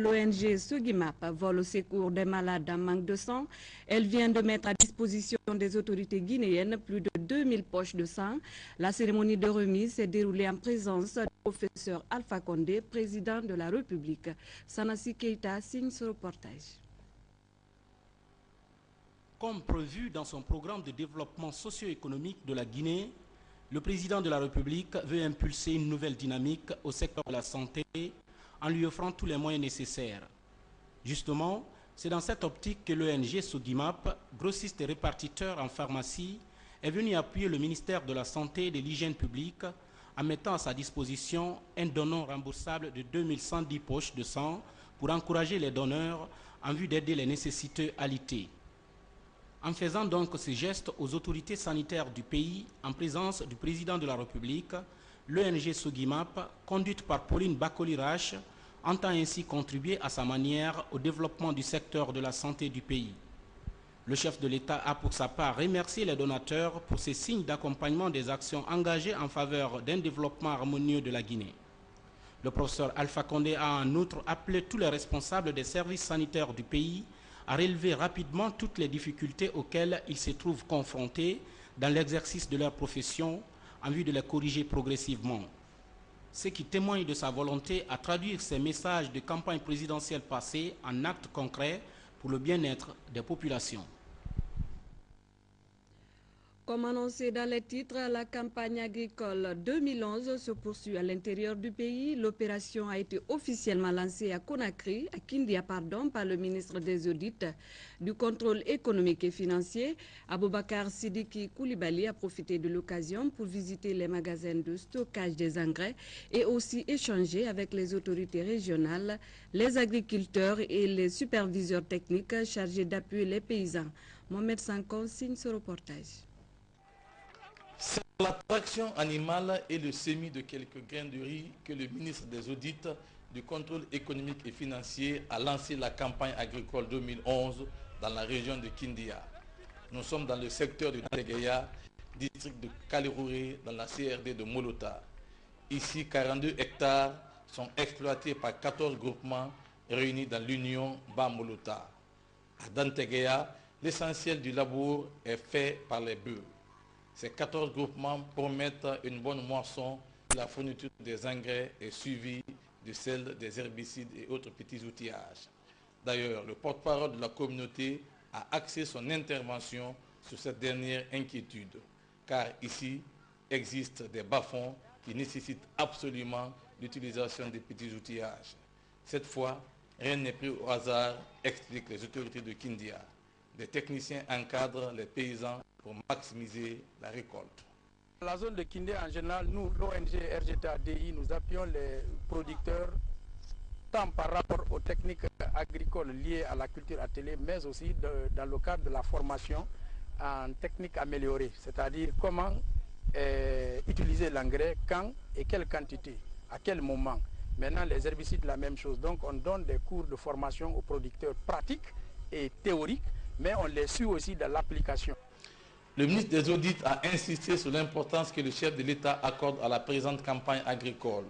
l'ONG Sogimap vole au secours des malades en manque de sang. Elle vient de mettre à disposition des autorités guinéennes plus de 2000 poches de sang. La cérémonie de remise s'est déroulée en présence du professeur Alpha Condé, président de la République. Sanassi Keita signe ce reportage. Comme prévu dans son programme de développement socio-économique de la Guinée, le président de la République veut impulser une nouvelle dynamique au secteur de la santé en lui offrant tous les moyens nécessaires. Justement, c'est dans cette optique que l'ONG Sogimap, grossiste et répartiteur en pharmacie, est venu appuyer le ministère de la Santé et de l'Hygiène publique en mettant à sa disposition un don non remboursable de 2110 poches de sang pour encourager les donneurs en vue d'aider les nécessiteux alités. En faisant donc ce geste aux autorités sanitaires du pays en présence du président de la République, l'ONG Sogimap, conduite par Pauline Bakoli-Rache, entend ainsi contribuer à sa manière au développement du secteur de la santé du pays. Le chef de l'État a pour sa part remercié les donateurs pour ces signes d'accompagnement des actions engagées en faveur d'un développement harmonieux de la Guinée. Le professeur Alpha Condé a en outre appelé tous les responsables des services sanitaires du pays à relever rapidement toutes les difficultés auxquelles ils se trouvent confrontés dans l'exercice de leur profession en vue de les corriger progressivement. Ce qui témoigne de sa volonté à traduire ces messages de campagne présidentielle passée en actes concrets pour le bien-être des populations. Comme annoncé dans les titres, la campagne agricole 2011 se poursuit à l'intérieur du pays. L'opération a été officiellement lancée à Conakry, à Kindia, par le ministre des Audits, du contrôle économique et financier. Aboubakar Sidiki Koulibaly a profité de l'occasion pour visiter les magasins de stockage des engrais et aussi échanger avec les autorités régionales, les agriculteurs et les superviseurs techniques chargés d'appuyer les paysans. Mohamed Sankon signe ce reportage. C'est la traction animale et le semis de quelques grains de riz que le ministre des Audits, du contrôle économique et financier a lancé la campagne agricole 2011 dans la région de Kindia. Nous sommes dans le secteur de Tegeya, district de Kalirouré, dans la CRD de Molota. Ici, 42 hectares sont exploités par 14 groupements réunis dans l'union Bas-Molota. À Dantegeya, l'essentiel du labour est fait par les bœufs. Ces 14 groupements promettent une bonne moisson. La fourniture des engrais est suivie de celle des herbicides et autres petits outillages. D'ailleurs, le porte-parole de la communauté a axé son intervention sur cette dernière inquiétude, car ici existent des bas-fonds qui nécessitent absolument l'utilisation des petits outillages. Cette fois, rien n'est pris au hasard, expliquent les autorités de Kindia. Des techniciens encadrent les paysans pour maximiser la récolte. Dans la zone de Kindé, en général, nous, l'ONG RGTADI, nous appuyons les producteurs tant par rapport aux techniques agricoles liées à la culture atelier, mais aussi dans le cadre de la formation en technique améliorée, c'est-à-dire comment utiliser l'engrais, quand et quelle quantité, à quel moment. Maintenant, les herbicides, la même chose. Donc, on donne des cours de formation aux producteurs pratiques et théoriques, mais on les suit aussi dans l'application. Le ministre des Audits a insisté sur l'importance que le chef de l'État accorde à la présente campagne agricole,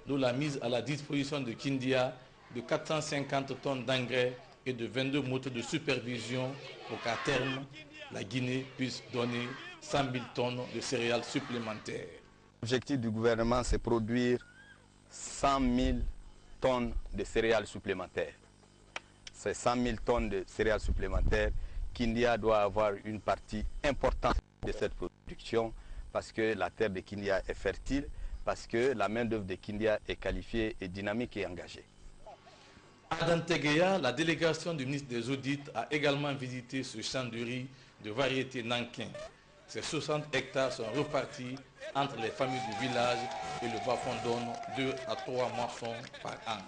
d'où la mise à la disposition de Kindia de 450 tonnes d'engrais et de 22 motos de supervision pour qu'à terme, la Guinée puisse donner 100 000 tonnes de céréales supplémentaires. L'objectif du gouvernement, c'est produire 100 000 tonnes de céréales supplémentaires. Ces 100 000 tonnes de céréales supplémentaires, Kindia doit avoir une partie importante de cette production parce que la terre de Kindia est fertile, parce que la main-d'œuvre de Kindia est qualifiée et dynamique et engagée. À Dantegeya, la délégation du ministre des Audits a également visité ce champ de riz de variété Nankin. Ces 60 hectares sont repartis entre les familles du village et le bas-fond donne 2 à 3 moissons par an.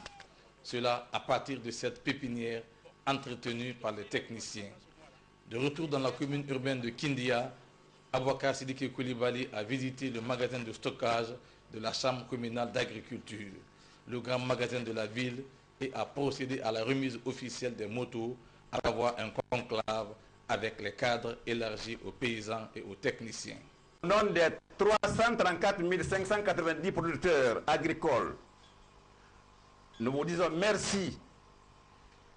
Cela à partir de cette pépinière entretenue par les techniciens. De retour dans la commune urbaine de Kindia, Aboubakar Sidiki Koulibaly a visité le magasin de stockage de la Chambre communale d'agriculture, le grand magasin de la ville, et a procédé à la remise officielle des motos à avoir un conclave avec les cadres élargis aux paysans et aux techniciens. Au nom des 334 590 producteurs agricoles, nous vous disons merci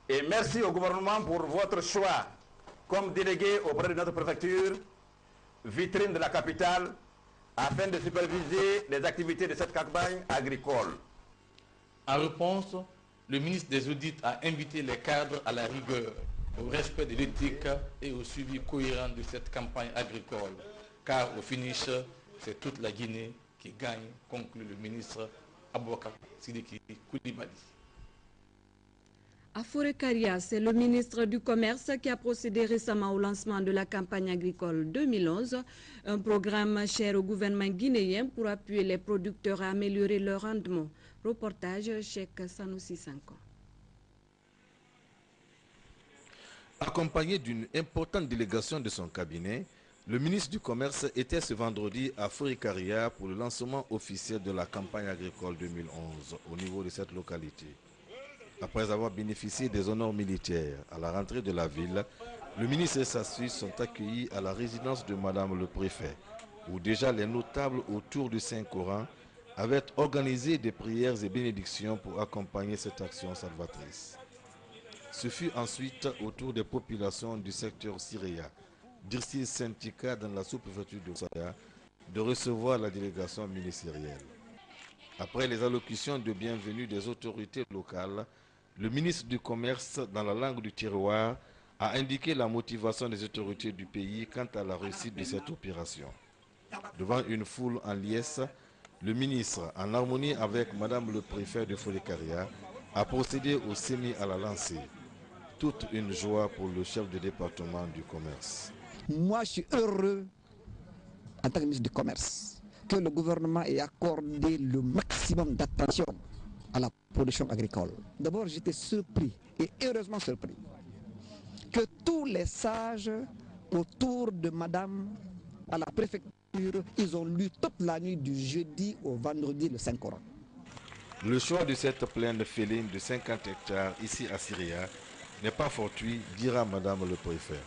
Et merci au gouvernement pour votre choix comme délégué auprès de notre préfecture, vitrine de la capitale, afin de superviser les activités de cette campagne agricole. En réponse, le ministre des Audits a invité les cadres à la rigueur, au respect de l'éthique et au suivi cohérent de cette campagne agricole. Car au finish, c'est toute la Guinée qui gagne, conclut le ministre Aboubakar Sidiki Koulibaly. À Fourekaria, c'est le ministre du Commerce qui a procédé récemment au lancement de la campagne agricole 2011, un programme cher au gouvernement guinéen pour appuyer les producteurs à améliorer leur rendement. Reportage Cheikh Sanoussi Sanko. Accompagné d'une importante délégation de son cabinet, le ministre du Commerce était ce vendredi à Fourekaria pour le lancement officiel de la campagne agricole 2011 au niveau de cette localité. Après avoir bénéficié des honneurs militaires à la rentrée de la ville, le ministre et sa suite sont accueillis à la résidence de Madame le Préfet, où déjà les notables autour du Saint-Coran avaient organisé des prières et bénédictions pour accompagner cette action salvatrice. Ce fut ensuite au tour des populations du secteur Siréa, d'Irsil Syntika dans la sous-préfecture de Saya, de recevoir la délégation ministérielle. Après les allocutions de bienvenue des autorités locales, le ministre du Commerce, dans la langue du terroir, a indiqué la motivation des autorités du pays quant à la réussite de cette opération. Devant une foule en liesse, le ministre, en harmonie avec Madame le Préfet de Fourekaria, a procédé au sémi à la lancée. Toute une joie pour le chef de département du commerce. Moi, je suis heureux, en tant que ministre du Commerce, que le gouvernement ait accordé le maximum d'attention à la production agricole. D'abord, j'étais surpris, et heureusement surpris, que tous les sages autour de Madame à la préfecture, ils ont lu toute la nuit du jeudi au vendredi le Saint-Coran. Le choix de cette plaine féline de 50 hectares ici à Siréa n'est pas fortuit, dira Madame le Préfet.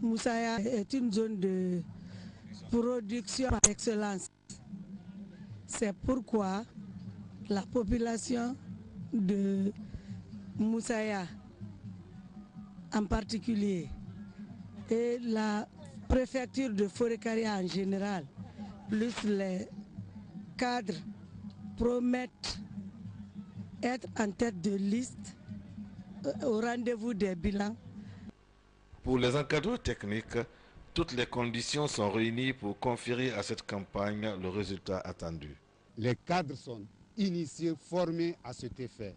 Moussaïa est une zone de production par excellence. C'est pourquoi la population de Moussaïa en particulier et la préfecture de Fourekaria en général, plus les cadres promettent être en tête de liste au rendez-vous des bilans. Pour les encadreurs techniques, toutes les conditions sont réunies pour conférer à cette campagne le résultat attendu. Les cadres sont initiés, formés à cet effet.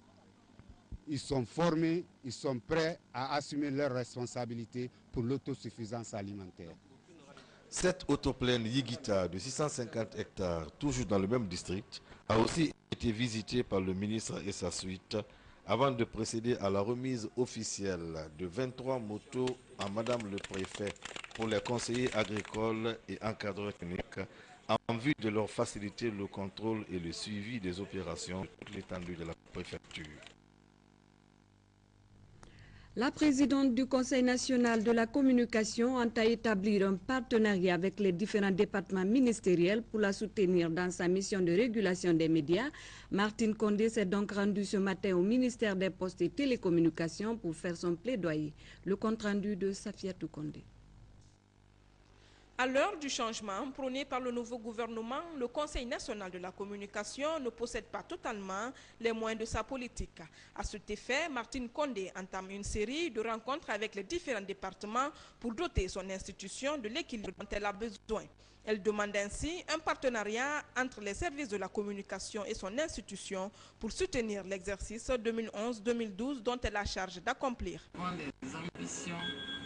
Ils sont formés, ils sont prêts à assumer leurs responsabilités pour l'autosuffisance alimentaire. Cette autoplaine Yigita de 650 hectares, toujours dans le même district, a aussi été visitée par le ministre et sa suite avant de procéder à la remise officielle de 23 motos à Madame le Préfet pour les conseillers agricoles et encadreurs techniques en vue de leur faciliter le contrôle et le suivi des opérations de toute l'étendue de la préfecture. La présidente du Conseil national de la communication entend établir un partenariat avec les différents départements ministériels pour la soutenir dans sa mission de régulation des médias. Martine Condé s'est donc rendue ce matin au ministère des Postes et Télécommunications pour faire son plaidoyer. Le compte-rendu de Safiatou Condé. À l'heure du changement prôné par le nouveau gouvernement, le Conseil national de la communication ne possède pas totalement les moyens de sa politique. À cet effet, Martine Condé entame une série de rencontres avec les différents départements pour doter son institution de l'équilibre dont elle a besoin. Elle demande ainsi un partenariat entre les services de la communication et son institution pour soutenir l'exercice 2011-2012 dont elle a charge d'accomplir. Nous avons des ambitions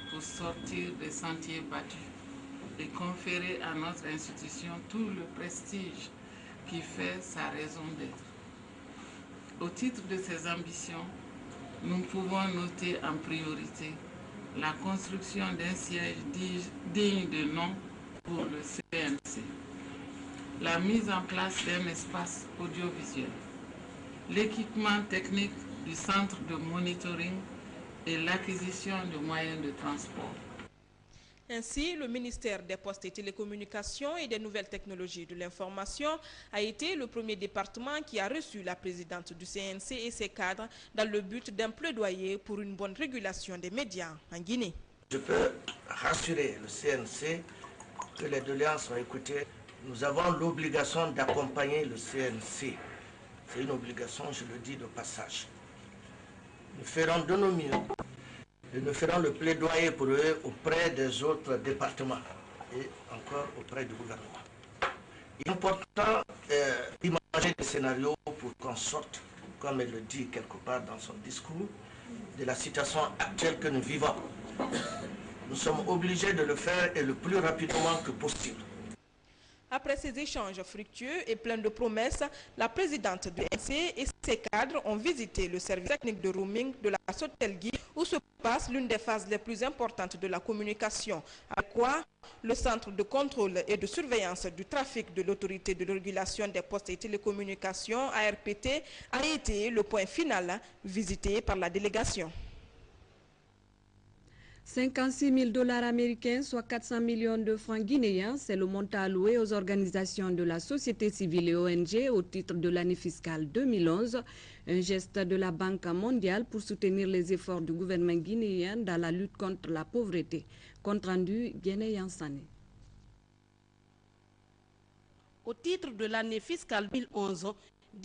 pour sortir des sentiers battus et conférer à notre institution tout le prestige qui fait sa raison d'être. Au titre de ces ambitions, nous pouvons noter en priorité la construction d'un siège digne de nom pour le CNC, la mise en place d'un espace audiovisuel, l'équipement technique du centre de monitoring et l'acquisition de moyens de transport. Ainsi, le ministère des Postes et Télécommunications et des Nouvelles Technologies de l'Information a été le premier département qui a reçu la présidente du CNC et ses cadres dans le but d'un plaidoyer pour une bonne régulation des médias en Guinée. Je peux rassurer le CNC que les doléances sont écoutées. Nous avons l'obligation d'accompagner le CNC. C'est une obligation, je le dis de passage. Nous ferons de nos mieux. Et nous ferons le plaidoyer pour eux auprès des autres départements et encore auprès du gouvernement. Il est important d'imaginer des scénarios pour qu'on sorte, comme elle le dit quelque part dans son discours, de la situation actuelle que nous vivons. Nous sommes obligés de le faire et le plus rapidement que possible. Après ces échanges fructueux et pleins de promesses, la présidente du NC et ses cadres ont visité le service technique de roaming de la Sotelgui où se passe l'une des phases les plus importantes de la communication. À quoi le centre de contrôle et de surveillance du trafic de l'autorité de régulation des postes et télécommunications, ARPT, a été le point final visité par la délégation. 56 000 $ américains, soit 400 millions de francs guinéens, c'est le montant alloué aux organisations de la société civile et ONG au titre de l'année fiscale 2011, un geste de la Banque mondiale pour soutenir les efforts du gouvernement guinéen dans la lutte contre la pauvreté. Compte rendu Guinéen Sané. Au titre de l'année fiscale 2011,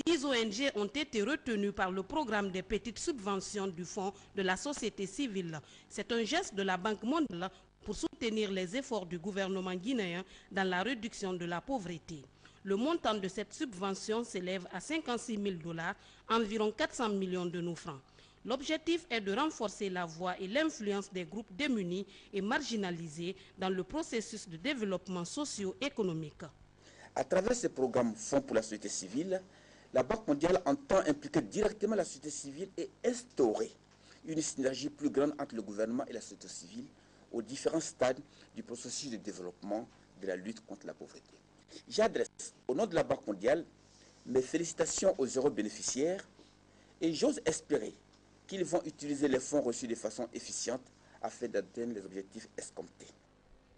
10 ONG ont été retenues par le programme des petites subventions du Fonds de la société civile. C'est un geste de la Banque mondiale pour soutenir les efforts du gouvernement guinéen dans la réduction de la pauvreté. Le montant de cette subvention s'élève à 56 000 $, environ 400 millions de nos francs. L'objectif est de renforcer la voix et l'influence des groupes démunis et marginalisés dans le processus de développement socio-économique. À travers ce programme Fonds pour la société civile, la Banque mondiale entend impliquer directement la société civile et instaurer une synergie plus grande entre le gouvernement et la société civile aux différents stades du processus de développement de la lutte contre la pauvreté. J'adresse au nom de la Banque mondiale mes félicitations aux heureux bénéficiaires et j'ose espérer qu'ils vont utiliser les fonds reçus de façon efficiente afin d'atteindre les objectifs escomptés.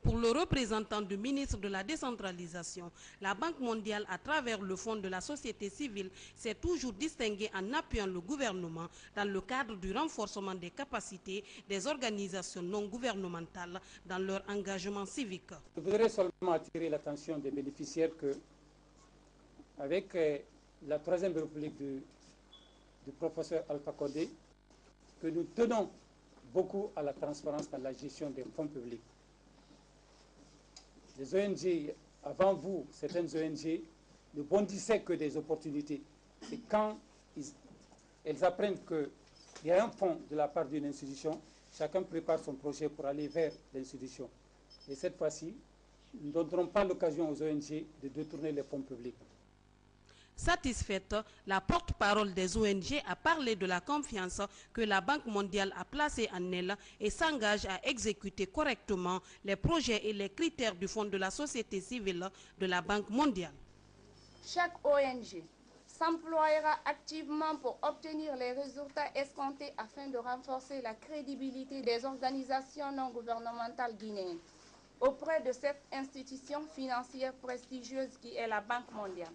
Pour le représentant du ministre de la décentralisation, la Banque mondiale, à travers le Fonds de la société civile, s'est toujours distinguée en appuyant le gouvernement dans le cadre du renforcement des capacités des organisations non gouvernementales dans leur engagement civique. Je voudrais seulement attirer l'attention des bénéficiaires que, avec la troisième république du professeur Alpha Condé, que nous tenons beaucoup à la transparence dans la gestion des fonds publics. Les ONG, avant vous, certaines ONG ne bondissaient que des opportunités. Et quand elles apprennent qu'il y a un fonds de la part d'une institution, chacun prépare son projet pour aller vers l'institution. Et cette fois-ci, nous ne donnerons pas l'occasion aux ONG de détourner les fonds publics. Satisfaite, la porte-parole des ONG a parlé de la confiance que la Banque mondiale a placée en elle et s'engage à exécuter correctement les projets et les critères du Fonds de la société civile de la Banque mondiale. Chaque ONG s'emploiera activement pour obtenir les résultats escomptés afin de renforcer la crédibilité des organisations non gouvernementales guinéennes auprès de cette institution financière prestigieuse qui est la Banque mondiale.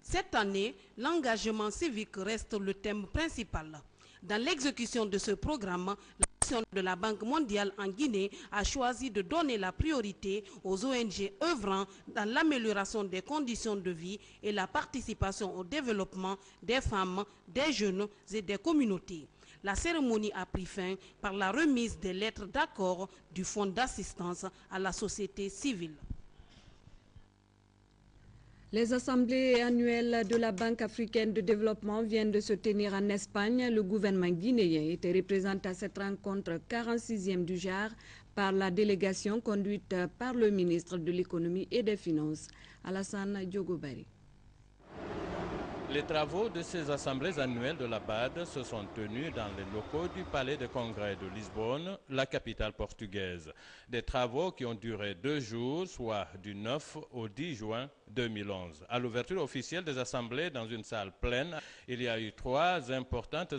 Cette année, l'engagement civique reste le thème principal. Dans l'exécution de ce programme, la mission de la Banque mondiale en Guinée a choisi de donner la priorité aux ONG œuvrant dans l'amélioration des conditions de vie et la participation au développement des femmes, des jeunes et des communautés. La cérémonie a pris fin par la remise des lettres d'accord du Fonds d'assistance à la société civile. Les assemblées annuelles de la Banque africaine de développement viennent de se tenir en Espagne. Le gouvernement guinéen était représenté à cette rencontre 46e du genre par la délégation conduite par le ministre de l'économie et des finances, Alassane Diogobari. Les travaux de ces assemblées annuelles de la BAD se sont tenus dans les locaux du Palais de Congrès de Lisbonne, la capitale portugaise. Des travaux qui ont duré 2 jours, soit du 9 au 10 juin 2011. À l'ouverture officielle des assemblées dans une salle pleine, il y a eu 3 importantes